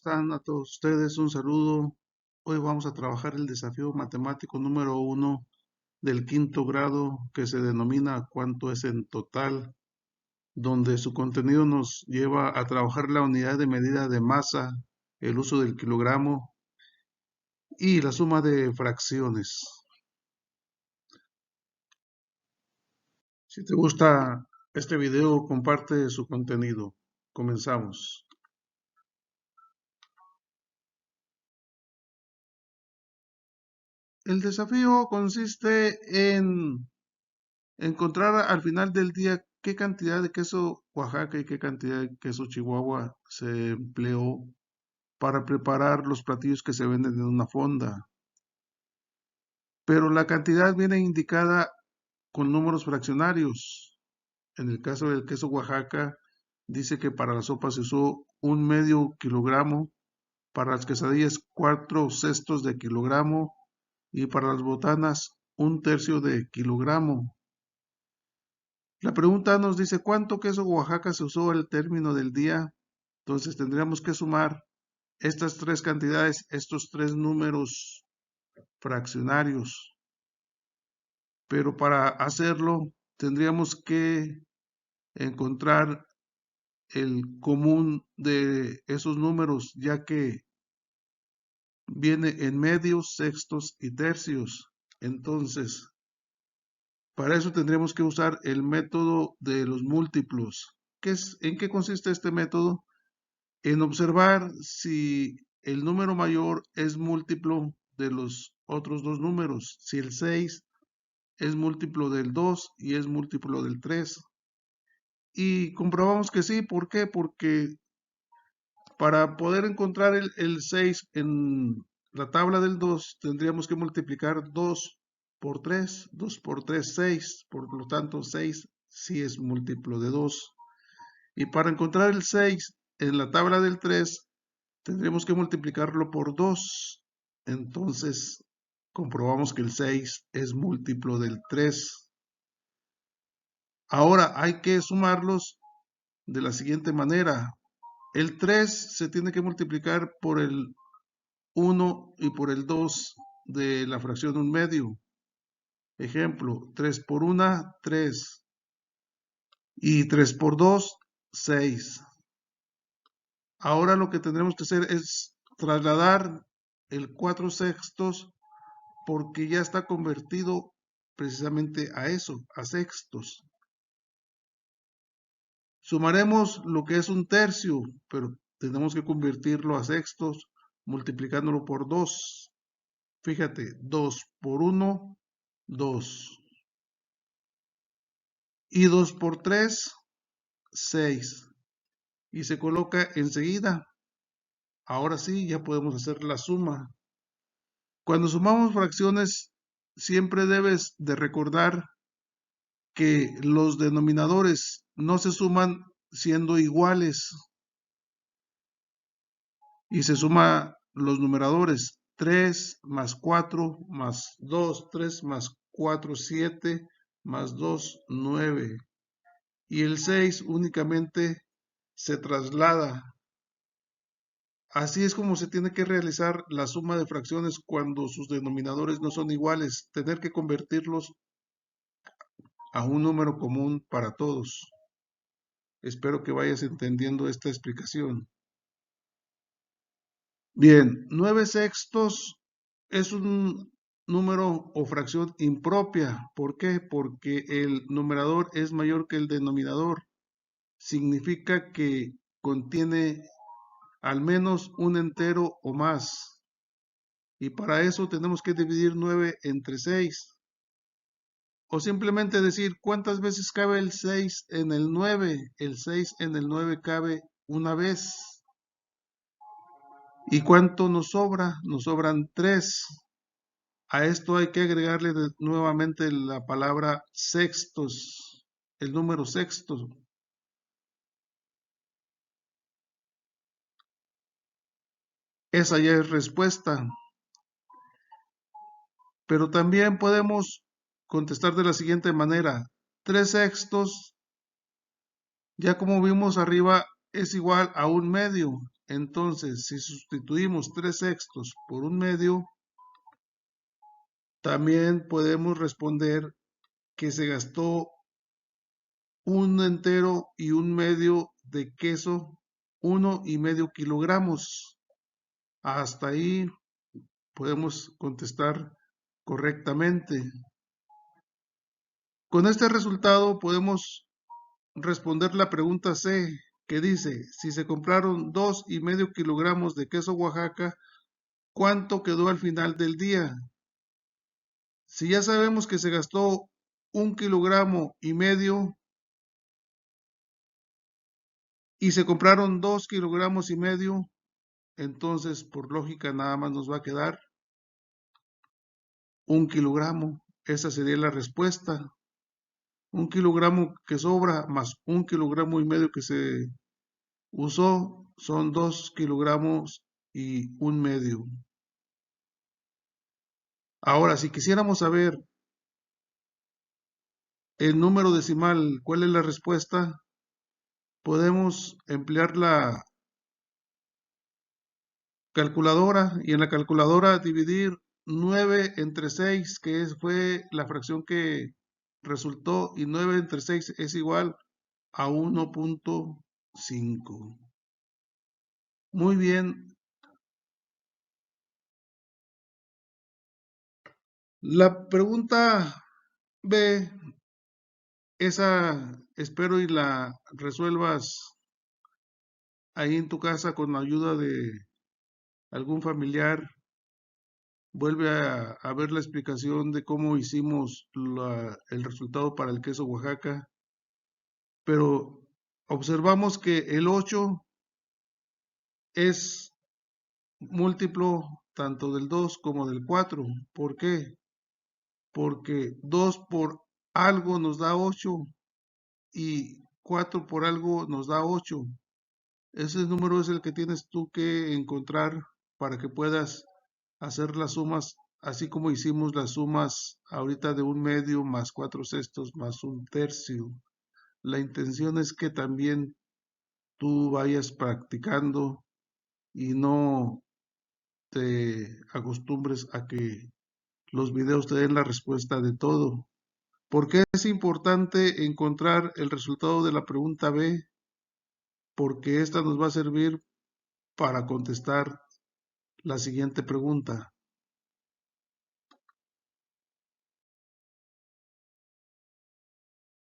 están a todos ustedes? Un saludo. Hoy vamos a trabajar el desafío matemático número 1 del quinto grado que se denomina ¿cuánto es en total?, donde su contenido nos lleva a trabajar la unidad de medida de masa, el uso del kilogramo y la suma de fracciones. Si te gusta este video, comparte su contenido. Comenzamos. El desafío consiste en encontrar al final del día qué cantidad de queso Oaxaca y qué cantidad de queso Chihuahua se empleó para preparar los platillos que se venden en una fonda. Pero la cantidad viene indicada con números fraccionarios. En el caso del queso Oaxaca, dice que para la sopa se usó 1/2 kilogramo, para las quesadillas 4/6 de kilogramo y para las botanas 1/3 de kilogramo. La pregunta nos dice cuánto queso Oaxaca se usó al término del día. Entonces tendríamos que sumar estas tres cantidades, estos tres números fraccionarios. Pero para hacerlo tendríamos que encontrar el común de esos números, ya que viene en medios, sextos y tercios. Entonces, para eso tendríamos que usar el método de los múltiplos. ¿En qué consiste este método? En observar si el número mayor es múltiplo de los otros dos números, si el 6 es múltiplo del 2 y es múltiplo del 3. Y comprobamos que sí. ¿Por qué? Porque para poder encontrar el 6 en la tabla del 2 tendríamos que multiplicar 2 por 3, 2 por 3, 6, por lo tanto 6 sí es múltiplo de 2. Y para encontrar el 6 en la tabla del 3 tendríamos que multiplicarlo por 2. Entonces comprobamos que el 6 es múltiplo del 3. Ahora hay que sumarlos de la siguiente manera. El 3 se tiene que multiplicar por el 1 y por el 2 de la fracción 1/2. Ejemplo, 3 por 1, 3. Y 3 por 2, 6. Ahora lo que tendremos que hacer es trasladar el 4/6 porque ya está convertido precisamente a eso, a sextos. Sumaremos lo que es 1/3, pero tenemos que convertirlo a sextos multiplicándolo por 2. Fíjate, 2 por 1, 2. Y 2 por 3, 6. Y se coloca enseguida. Ahora sí, ya podemos hacer la suma. Cuando sumamos fracciones, siempre debes de recordar que los denominadores no se suman siendo iguales y se suma los numeradores. 3 más 4 más 2, 3 más 4, 7 más 2, 9. Y el 6 únicamente se traslada. Así es como se tiene que realizar la suma de fracciones cuando sus denominadores no son iguales, tener que convertirlos a un número común para todos. Espero que vayas entendiendo esta explicación. Bien, 9/6 es un número o fracción impropia. ¿Por qué? Porque el numerador es mayor que el denominador. Significa que contiene al menos un entero o más. Y para eso tenemos que dividir 9 entre 6. O simplemente decir cuántas veces cabe el 6 en el 9. El 6 en el 9 cabe una vez. ¿Y cuánto nos sobra? Nos sobran 3. A esto hay que agregarle nuevamente la palabra sextos, el número sexto. Esa ya es respuesta. Pero también podemos contestar de la siguiente manera. 3/6, ya como vimos arriba, es igual a 1/2. Entonces, si sustituimos 3/6 por 1/2, también podemos responder que se gastó 1 entero y 1/2 de queso, 1,5 kilogramos. Hasta ahí podemos contestar correctamente. Con este resultado podemos responder la pregunta C, que dice, si se compraron 2,5 kilogramos de queso Oaxaca, ¿cuánto quedó al final del día? Si ya sabemos que se gastó 1,5 kilogramos y se compraron 2,5 kilogramos, entonces por lógica nada más nos va a quedar 1 kilogramo. Esa sería la respuesta. 1 kilogramo que sobra más 1,5 kilogramos que se usó son 2,5 kilogramos. Ahora, si quisiéramos saber el número decimal, ¿cuál es la respuesta? Podemos emplear la calculadora y en la calculadora dividir 9 entre 6, que fue la fracción que resultó, y 9 entre 6 es igual a 1,5. Muy bien. La pregunta B, esa espero y la resuelvas ahí en tu casa con la ayuda de algún familiar. Vuelve a ver la explicación de cómo hicimos el resultado para el queso Oaxaca. Pero observamos que el 8 es múltiplo tanto del 2 como del 4. ¿Por qué? Porque 2 por algo nos da 8 y 4 por algo nos da 8. Ese número es el que tienes tú que encontrar para que puedas hacer las sumas, así como hicimos las sumas ahorita de 1/2 más 4/6 más 1/3. La intención es que también tú vayas practicando y no te acostumbres a que los videos te den la respuesta de todo. ¿Por qué es importante encontrar el resultado de la pregunta B? Porque esta nos va a servir para contestar la siguiente pregunta.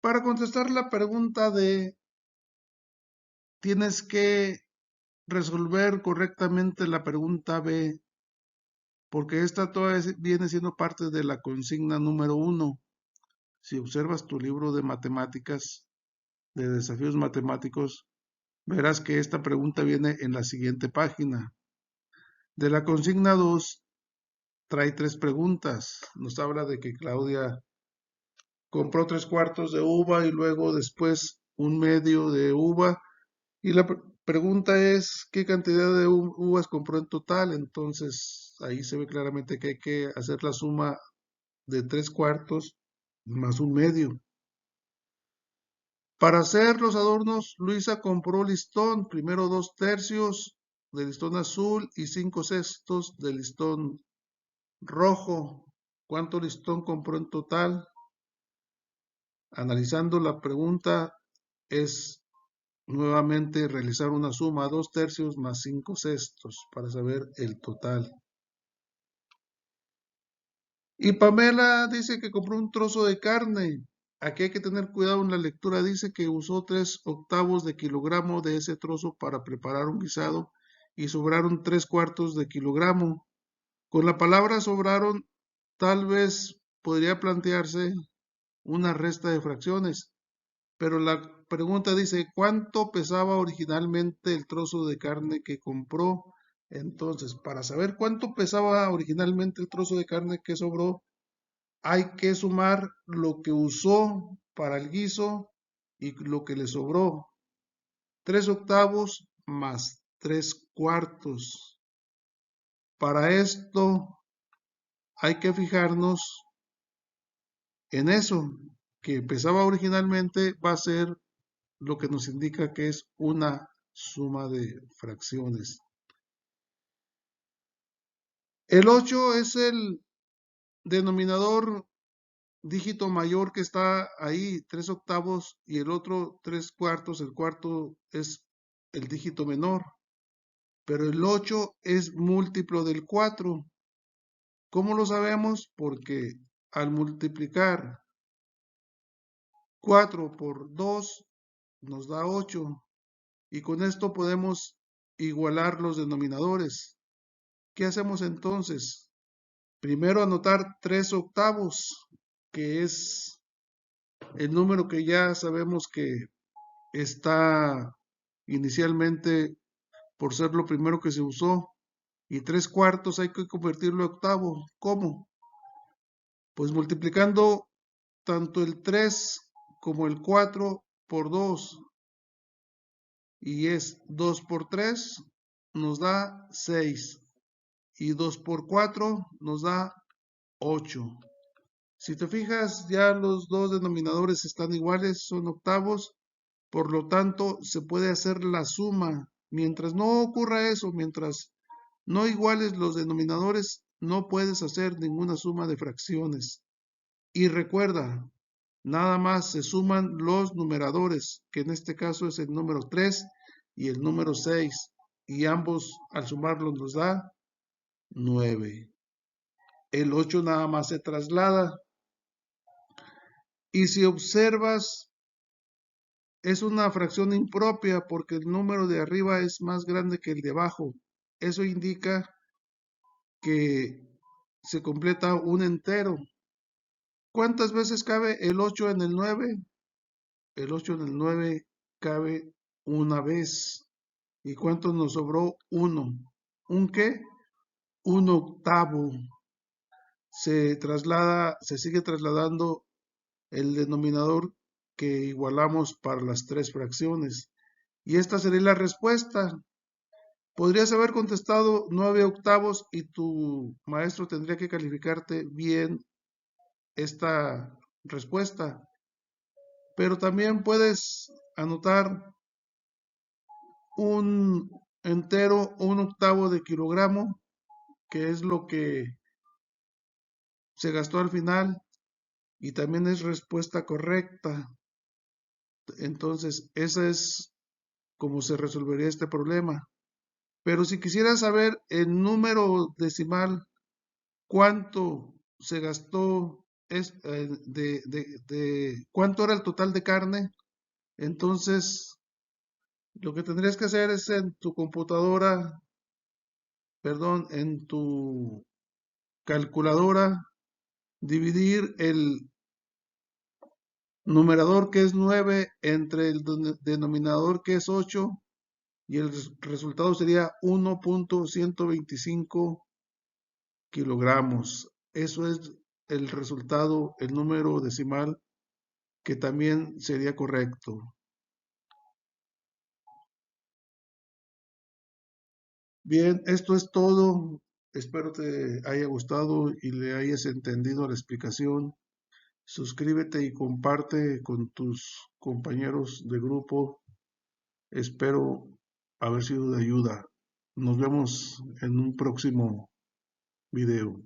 Para contestar la pregunta D, tienes que resolver correctamente la pregunta B, porque esta todavía viene siendo parte de la consigna número 1. Si observas tu libro de matemáticas, de desafíos matemáticos, verás que esta pregunta viene en la siguiente página. De la consigna 2, trae 3 preguntas. Nos habla de que Claudia compró 3/4 de uva y luego después 1/2 de uva. Y la pregunta es, ¿qué cantidad de uvas compró en total? Entonces, ahí se ve claramente que hay que hacer la suma de 3/4 más 1/2. Para hacer los adornos, Luisa compró listón, primero 2/3 de listón azul y 5/6 de listón rojo. ¿Cuánto listón compró en total? Analizando la pregunta, es nuevamente realizar una suma 2/3 más 5/6 para saber el total. Y Pamela dice que compró un trozo de carne. Aquí hay que tener cuidado en la lectura. Dice que usó 3/8 de kilogramo de ese trozo para preparar un guisado y sobraron 3/4 de kilogramo. Con la palabra sobraron, tal vez podría plantearse una resta de fracciones, pero la pregunta dice, ¿cuánto pesaba originalmente el trozo de carne que compró? Entonces, para saber cuánto pesaba originalmente el trozo de carne que sobró, hay que sumar lo que usó para el guiso y lo que le sobró. 3/8 más 3/4. Para esto hay que fijarnos en eso, que pesaba originalmente va a ser lo que nos indica que es una suma de fracciones. El 8 es el denominador dígito mayor que está ahí, 3/8, y el otro 3/4, el cuarto es el dígito menor. Pero el 8 es múltiplo del 4. ¿Cómo lo sabemos? Porque al multiplicar 4 por 2 nos da 8. Y con esto podemos igualar los denominadores. ¿Qué hacemos entonces? Primero anotar 3/8, que es el número que ya sabemos que está inicialmente por ser lo primero que se usó. Y 3/4 hay que convertirlo a octavo. ¿Cómo? Pues multiplicando tanto el 3 como el 4 por 2. Y es 2 por 3 nos da 6. Y 2 por 4 nos da 8. Si te fijas, ya los dos denominadores están iguales, son octavos, por lo tanto se puede hacer la suma. Mientras no ocurra eso, mientras no iguales los denominadores, no puedes hacer ninguna suma de fracciones. Y recuerda, nada más se suman los numeradores, que en este caso es el número 3 y el número 6, y ambos al sumarlos nos da 9. El 8 nada más se traslada. Y si observas, es una fracción impropia porque el número de arriba es más grande que el de abajo. Eso indica que se completa un entero. ¿Cuántas veces cabe el 8 en el 9? El 8 en el 9 cabe una vez. ¿Y cuánto nos sobró? 1. ¿Un qué? Un octavo. Se sigue trasladando el denominador que igualamos para las tres fracciones. Y esta sería la respuesta. Podrías haber contestado 9/8 y tu maestro tendría que calificarte bien esta respuesta. Pero también puedes anotar un entero o un octavo de kilogramo, que es lo que se gastó al final, y también es respuesta correcta. Entonces, esa es como se resolvería este problema. Pero si quisieras saber el número decimal, cuánto se gastó, cuánto era el total de carne, entonces lo que tendrías que hacer es en tu computadora, perdón, en tu calculadora, dividir el numerador que es 9 entre el denominador que es 8 y el resultado sería 1.125 kilogramos. Eso es el resultado, el número decimal que también sería correcto. Bien, esto es todo. Espero te haya gustado y le hayas entendido la explicación. Suscríbete y comparte con tus compañeros de grupo. Espero haber sido de ayuda. Nos vemos en un próximo video.